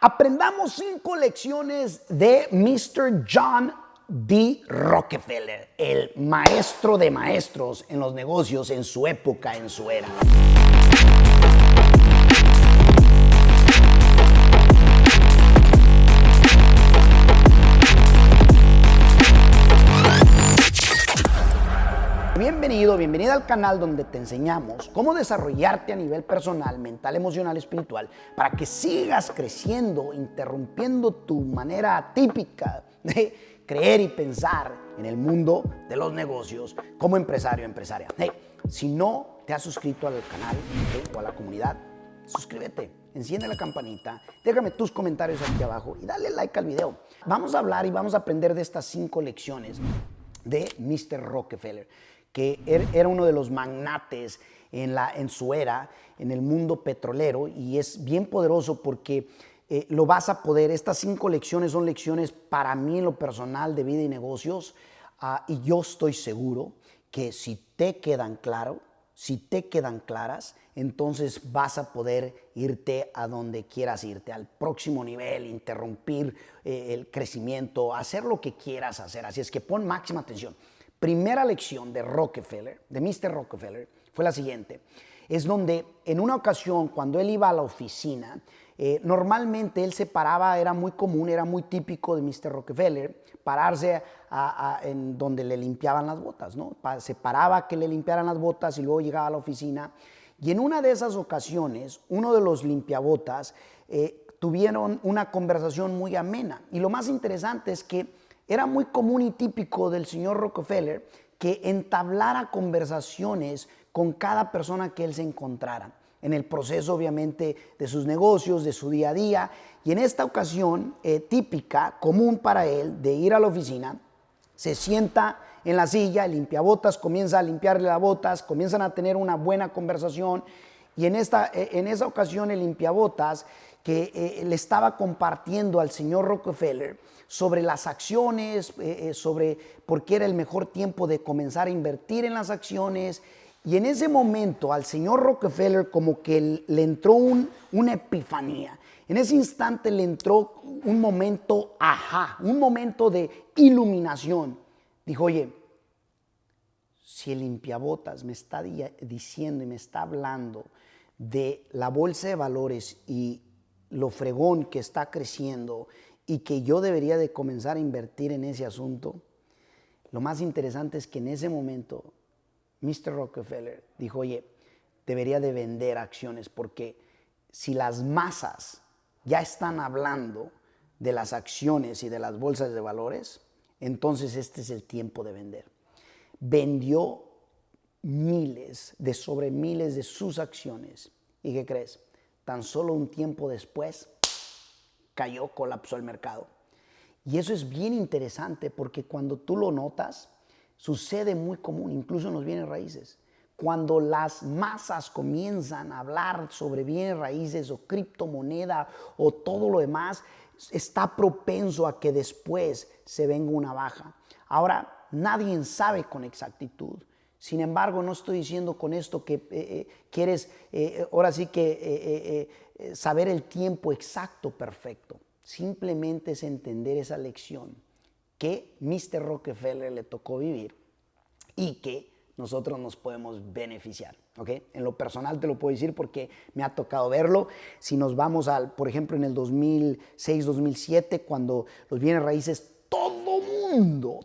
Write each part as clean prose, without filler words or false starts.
Aprendamos 5 lecciones de Mr. John D. Rockefeller, el maestro de maestros en los negocios en su época, en su era. Bienvenida al canal donde te enseñamos cómo desarrollarte a nivel personal, mental, emocional y espiritual para que sigas creciendo, interrumpiendo tu manera típica de creer y pensar en el mundo de los negocios como empresario o empresaria. Si no te has suscrito al canal o a la comunidad, suscríbete, enciende la campanita, déjame tus comentarios aquí abajo y dale like al video. Vamos a hablar y vamos a aprender de estas 5 lecciones de Mr. Rockefeller, que era uno de los magnates en su era, en el mundo petrolero, y es bien poderoso porque lo vas a poder. Estas 5 lecciones son lecciones para mí en lo personal de vida y negocios, y yo estoy seguro que si te quedan claras, entonces vas a poder irte a donde quieras irte, al próximo nivel, interrumpir el crecimiento, hacer lo que quieras hacer. Así es que pon máxima atención. Primera lección de Rockefeller, de Mr. Rockefeller, fue la siguiente. Es donde en una ocasión, cuando él iba a la oficina, normalmente él se paraba, era muy común, era muy típico de Mr. Rockefeller, pararse en donde le limpiaban las botas, ¿no? Se paraba que le limpiaran las botas y luego llegaba a la oficina. Y en una de esas ocasiones, uno de los limpiabotas tuvieron una conversación muy amena. Y lo más interesante es que era muy común y típico del señor Rockefeller que entablara conversaciones con cada persona que él se encontrara en el proceso, obviamente, de sus negocios, de su día a día. Y en esta ocasión típica, común para él, de ir a la oficina, se sienta en la silla, el limpiabotas comienza a limpiarle las botas, comienzan a tener una buena conversación. Y en esa ocasión el limpiabotas que le estaba compartiendo al señor Rockefeller sobre las acciones, sobre por qué era el mejor tiempo de comenzar a invertir en las acciones. Y en ese momento al señor Rockefeller como que le entró una epifanía. En ese instante le entró un momento un momento de iluminación. Dijo, oye, si el limpiabotas me está diciendo y me está hablando de la bolsa de valores y lo fregón que está creciendo y que yo debería de comenzar a invertir en ese asunto, lo más interesante es que en ese momento Mr. Rockefeller dijo, oye, debería de vender acciones, porque si las masas ya están hablando de las acciones y de las bolsas de valores, entonces este es el tiempo de vender. Vendió miles de sus acciones. ¿Y qué crees? Tan solo un tiempo después colapsó el mercado. Y eso es bien interesante porque cuando tú lo notas, sucede muy común, incluso en los bienes raíces. Cuando las masas comienzan a hablar sobre bienes raíces o criptomoneda o todo lo demás, está propenso a que después se venga una baja. Ahora, nadie sabe con exactitud. Sin embargo, no estoy diciendo con esto que quieres ahora sí que saber el tiempo exacto perfecto. Simplemente es entender esa lección que Mr. Rockefeller le tocó vivir y que nosotros nos podemos beneficiar. ¿Okay? En lo personal te lo puedo decir porque me ha tocado verlo. Si nos vamos por ejemplo, en el 2006, 2007, cuando los bienes raíces, todo mundo,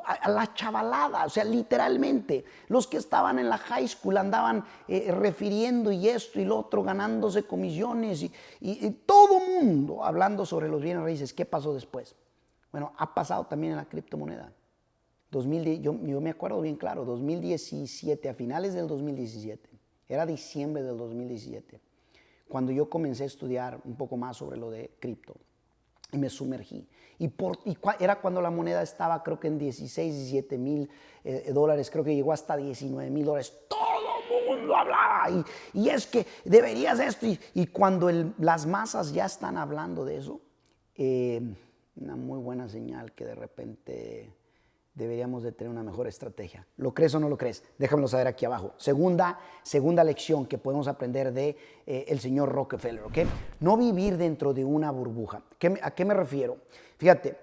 a la chavalada, o sea, literalmente, los que estaban en la high school andaban refiriendo y esto y lo otro, ganándose comisiones y todo mundo hablando sobre los bienes raíces. ¿Qué pasó después? Bueno, ha pasado también en la criptomoneda. Yo me acuerdo bien claro, 2017, a finales del 2017, era diciembre del 2017, cuando yo comencé a estudiar un poco más sobre lo de cripto. Y me sumergí. Era cuando la moneda estaba, creo que en 16, 17 mil dólares, creo que llegó hasta 19 mil dólares. Todo el mundo hablaba. Y es que deberías esto. Y cuando las masas ya están hablando de eso, una muy buena señal que de repente deberíamos de tener una mejor estrategia. ¿Lo crees o no lo crees? Déjamelo saber aquí abajo. Segunda lección que podemos aprender de el señor Rockefeller, ¿ok? No vivir dentro de una burbuja. ¿A qué me refiero? Fíjate,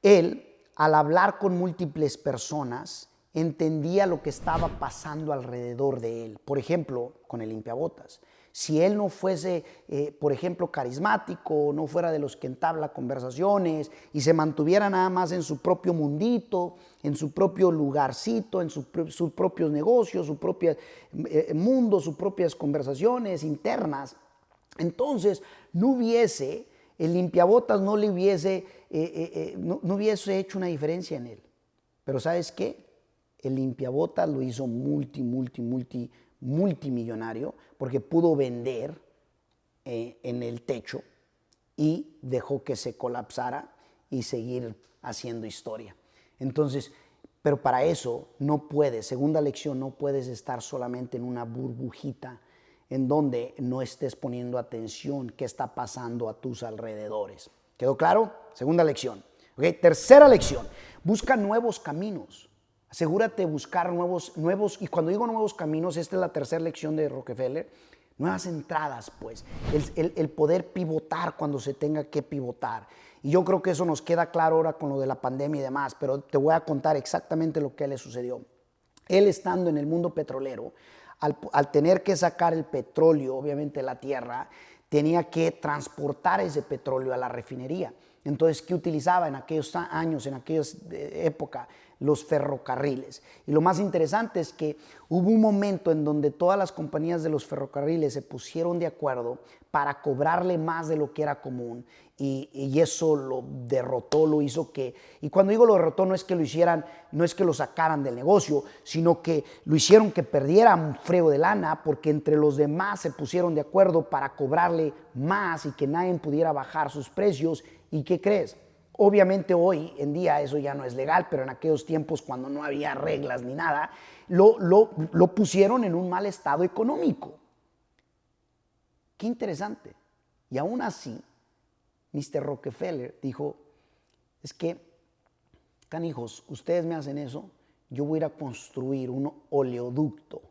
él, al hablar con múltiples personas, entendía lo que estaba pasando alrededor de él. Por ejemplo, con el limpiabotas. Si él no fuese, por ejemplo, carismático, no fuera de los que entabla conversaciones y se mantuviera nada más en su propio mundito, en su propio lugarcito, en sus propios negocios, su propio mundo, sus propias conversaciones internas, entonces no hubiese, el limpiabotas no le hubiese, no hubiese hecho una diferencia en él. Pero ¿sabes qué? El limpiabotas lo hizo multimillonario porque pudo vender en el techo y dejó que se colapsara y seguir haciendo historia. Entonces, pero para eso no puedes, segunda lección, no puedes estar solamente en una burbujita en donde no estés poniendo atención qué está pasando a tus alrededores. ¿Quedó claro? Segunda lección. ¿Okay? Tercera lección, busca nuevos caminos. Asegúrate de buscar nuevos, y cuando digo nuevos caminos, esta es la tercera lección de Rockefeller, nuevas entradas, pues, el poder pivotar cuando se tenga que pivotar. Y yo creo que eso nos queda claro ahora con lo de la pandemia y demás, pero te voy a contar exactamente lo que le sucedió. Él estando en el mundo petrolero, al tener que sacar el petróleo, obviamente la tierra, tenía que transportar ese petróleo a la refinería. Entonces, ¿qué utilizaba en aquellos años, en aquella época? Los ferrocarriles. Y lo más interesante es que hubo un momento en donde todas las compañías de los ferrocarriles se pusieron de acuerdo para cobrarle más de lo que era común y eso lo derrotó, lo hizo que, y cuando digo lo derrotó no es que lo hicieran, no es que lo sacaran del negocio, sino que lo hicieron que perdiera un frego de lana porque entre los demás se pusieron de acuerdo para cobrarle más y que nadie pudiera bajar sus precios. ¿Y qué crees? Obviamente hoy en día eso ya no es legal, pero en aquellos tiempos cuando no había reglas ni nada, lo pusieron en un mal estado económico. Qué interesante. Y aún así, Mr. Rockefeller dijo, es que, canijos, ustedes me hacen eso, yo voy a ir a construir un oleoducto.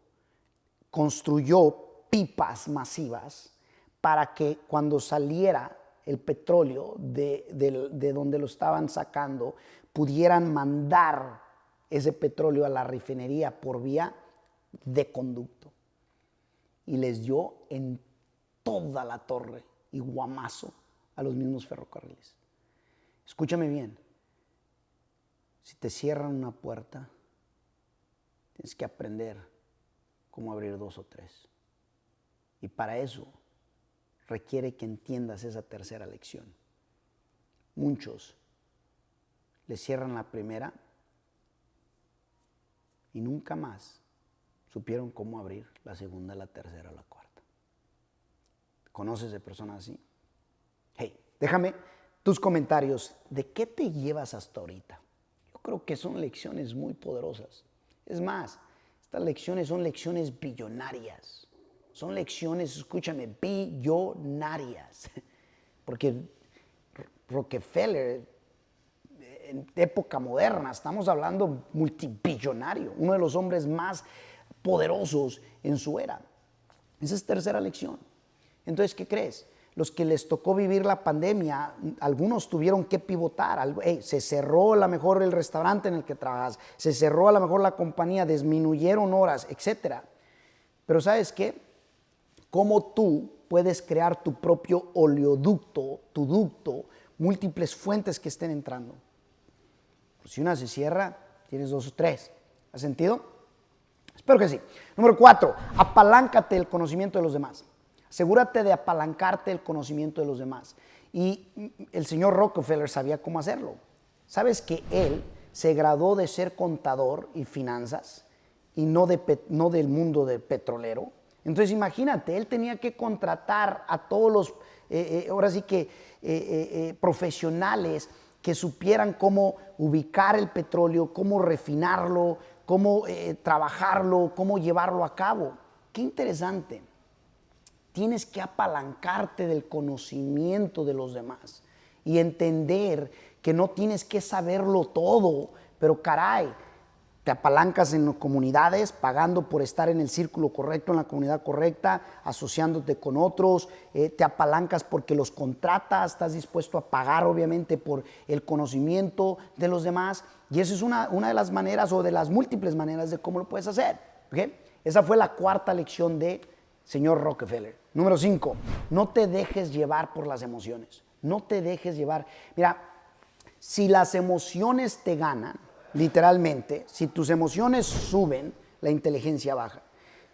Construyó pipas masivas para que cuando saliera el petróleo de donde lo estaban sacando, pudieran mandar ese petróleo a la refinería por vía de conducto. Y les dio en toda la torre y guamazo a los mismos ferrocarriles. Escúchame bien, si te cierran una puerta, tienes que aprender cómo abrir 2 o 3. Y para eso requiere que entiendas esa tercera lección. Muchos le cierran la primera y nunca más supieron cómo abrir la segunda, la tercera o la cuarta. ¿Conoces de personas así? Hey, déjame tus comentarios. ¿De qué te llevas hasta ahorita? Yo creo que son lecciones muy poderosas. Es más, estas lecciones son lecciones billonarias. Son lecciones, escúchame, billonarias. Porque Rockefeller, en época moderna, estamos hablando multibillonario, uno de los hombres más poderosos en su era. Esa es tercera lección. Entonces, ¿qué crees? Los que les tocó vivir la pandemia, algunos tuvieron que pivotar. Se cerró a lo mejor el restaurante en el que trabajas, se cerró a lo mejor la compañía, disminuyeron horas, etc. Pero ¿sabes qué? Cómo tú puedes crear tu propio oleoducto, tu ducto, múltiples fuentes que estén entrando. Pues si una se cierra, tienes 2 o 3. ¿Ha sentido? Espero que sí. Número 4, apaláncate el conocimiento de los demás. Asegúrate de apalancarte el conocimiento de los demás. Y el señor Rockefeller sabía cómo hacerlo. ¿Sabes que él se graduó de ser contador y finanzas y no del mundo del petrolero? Entonces imagínate, él tenía que contratar a todos los, ahora sí que profesionales que supieran cómo ubicar el petróleo, cómo refinarlo, cómo trabajarlo, cómo llevarlo a cabo. Qué interesante. Tienes que apalancarte del conocimiento de los demás y entender que no tienes que saberlo todo, pero caray, te apalancas en comunidades, pagando por estar en el círculo correcto, en la comunidad correcta, asociándote con otros, te apalancas porque los contratas, estás dispuesto a pagar obviamente por el conocimiento de los demás, y esa es una de las maneras o de las múltiples maneras de cómo lo puedes hacer. ¿Okay? Esa fue la cuarta lección de señor Rockefeller. Número 5, no te dejes llevar por las emociones, no te dejes llevar. Mira, si las emociones te ganan, literalmente, si tus emociones suben, la inteligencia baja.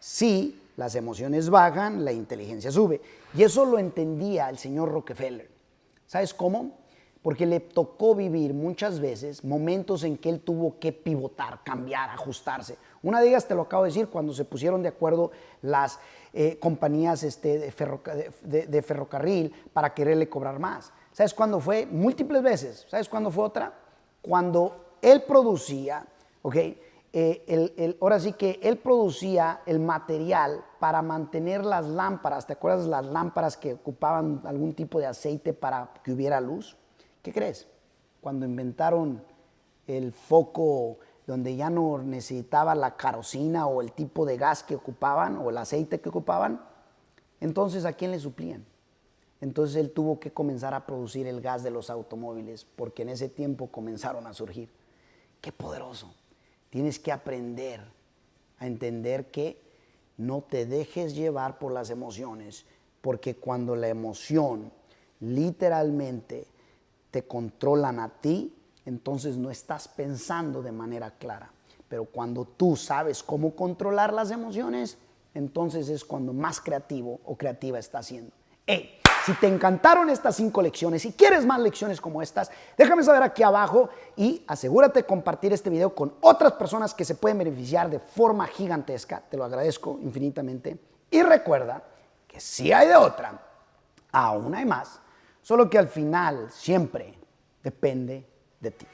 Si las emociones bajan, la inteligencia sube. Y eso lo entendía el señor Rockefeller. ¿Sabes cómo? Porque le tocó vivir muchas veces momentos en que él tuvo que pivotar, cambiar, ajustarse. Una de ellas, te lo acabo de decir, cuando se pusieron de acuerdo las compañías de ferrocarril para quererle cobrar más. ¿Sabes cuándo fue? Múltiples veces. ¿Sabes cuándo fue otra? Cuando él producía, ¿ok? Ahora sí que él producía el material para mantener las lámparas. ¿Te acuerdas las lámparas que ocupaban algún tipo de aceite para que hubiera luz? ¿Qué crees? Cuando inventaron el foco donde ya no necesitaba la kerosene o el tipo de gas que ocupaban o el aceite que ocupaban, entonces ¿a quién le suplían? Entonces él tuvo que comenzar a producir el gas de los automóviles porque en ese tiempo comenzaron a surgir. ¡Qué poderoso! Tienes que aprender a entender que no te dejes llevar por las emociones, porque cuando la emoción literalmente te controlan a ti, entonces no estás pensando de manera clara. Pero cuando tú sabes cómo controlar las emociones, entonces es cuando más creativo o creativa estás siendo. ¡Hey! Si te encantaron estas 5 lecciones y quieres más lecciones como estas, déjame saber aquí abajo y asegúrate de compartir este video con otras personas que se pueden beneficiar de forma gigantesca. Te lo agradezco infinitamente. Y recuerda que si hay de otra, aún hay más, solo que al final siempre depende de ti.